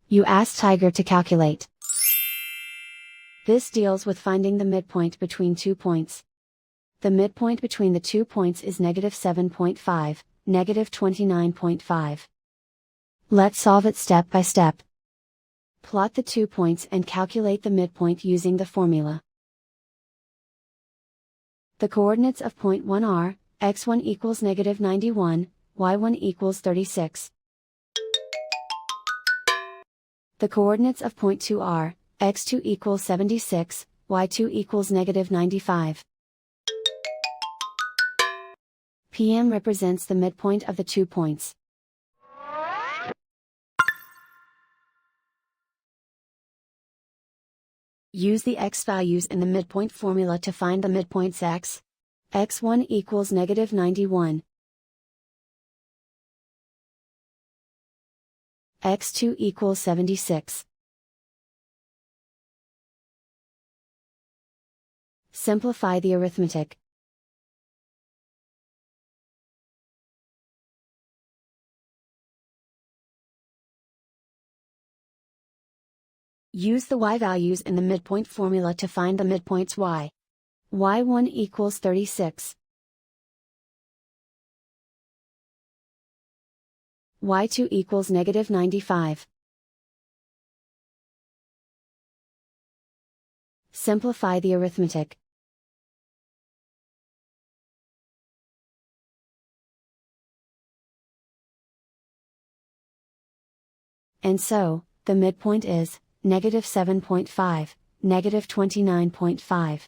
You ask Tiger to calculate. This deals with finding the midpoint between 2 points. The midpoint between the 2 points is -7.5, -29.5. Let's solve it step by step. Plot the 2 points and calculate the midpoint using the formula. The coordinates of point 1 are, x1 equals -91, y1 equals 36. The coordinates of point 2 are, x2 equals 76, y2 equals -95. PM represents the midpoint of the 2 points. Use the x values in the midpoint formula to find the midpoints x. x1 equals -91. x2 equals 76. Simplify the arithmetic. Use the y values in the midpoint formula to find the midpoints y. y1 equals 36. y2 equals -95. Simplify the arithmetic. And so, the midpoint is -7.5, -29.5.